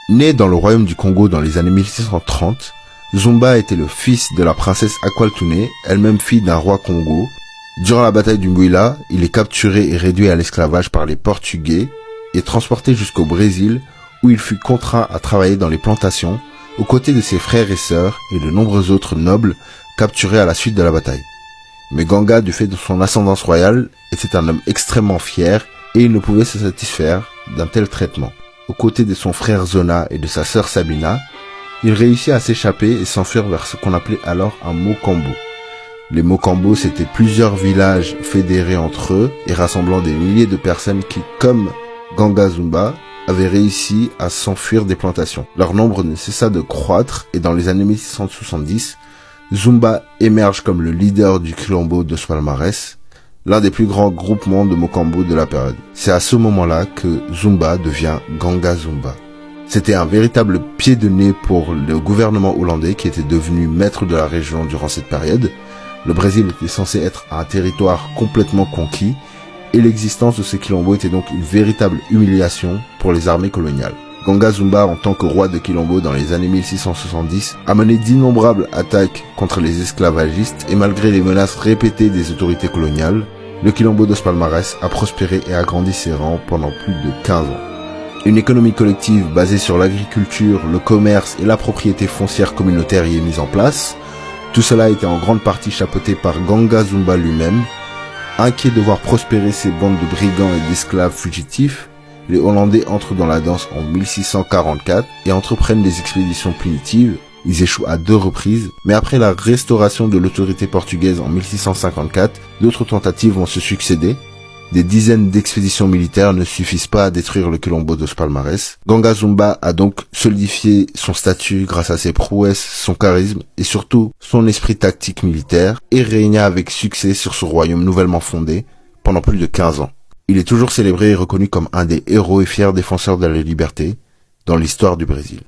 Né dans le royaume du Congo dans les années 1630, Zumba était le fils de la princesse Akwaltune, elle-même fille d'un roi Congo. Durant la bataille du Mbuila, il est capturé et réduit à l'esclavage par les Portugais et transporté jusqu'au Brésil où il fut contraint à travailler dans les plantations aux côtés de ses frères et sœurs et de nombreux autres nobles capturés à la suite de la bataille. Mais Ganga, du fait de son ascendance royale, était un homme extrêmement fier et il ne pouvait se satisfaire d'un tel traitement. Aux côtés de son frère Zona et de sa sœur Sabina, il réussit à s'échapper et s'enfuir vers ce qu'on appelait alors un Mokambo. Les Mokambo, c'étaient plusieurs villages fédérés entre eux et rassemblant des milliers de personnes qui, comme Ganga Zumba, avaient réussi à s'enfuir des plantations. Leur nombre ne cessa de croître et dans les années 1670, Zumba émerge comme le leader du Quilombo dos Palmares, l'un des plus grands groupements de Mokambo de la période. C'est à ce moment-là que Zumba devient Ganga Zumba. C'était un véritable pied de nez pour le gouvernement hollandais qui était devenu maître de la région durant cette période. Le Brésil était censé être un territoire complètement conquis et l'existence de ce Quilombo était donc une véritable humiliation pour les armées coloniales. Ganga Zumba, en tant que roi de Quilombo dans les années 1670, a mené d'innombrables attaques contre les esclavagistes et malgré les menaces répétées des autorités coloniales, le Quilombo dos Palmares a prospéré et agrandi ses rangs pendant plus de 15 ans. Une économie collective basée sur l'agriculture, le commerce et la propriété foncière communautaire y est mise en place. Tout cela était en grande partie chapeauté par Ganga Zumba lui-même. Inquiet de voir prospérer ces bandes de brigands et d'esclaves fugitifs, les Hollandais entrent dans la danse en 1644 et entreprennent des expéditions punitives. Ils échouent à 2 reprises, mais après la restauration de l'autorité portugaise en 1654, d'autres tentatives vont se succéder. Des dizaines d'expéditions militaires ne suffisent pas à détruire le Quilombo dos Palmares. Ganga Zumba a donc solidifié son statut grâce à ses prouesses, son charisme et surtout son esprit tactique militaire et régna avec succès sur ce royaume nouvellement fondé pendant plus de 15 ans. Il est toujours célébré et reconnu comme un des héros et fiers défenseurs de la liberté dans l'histoire du Brésil.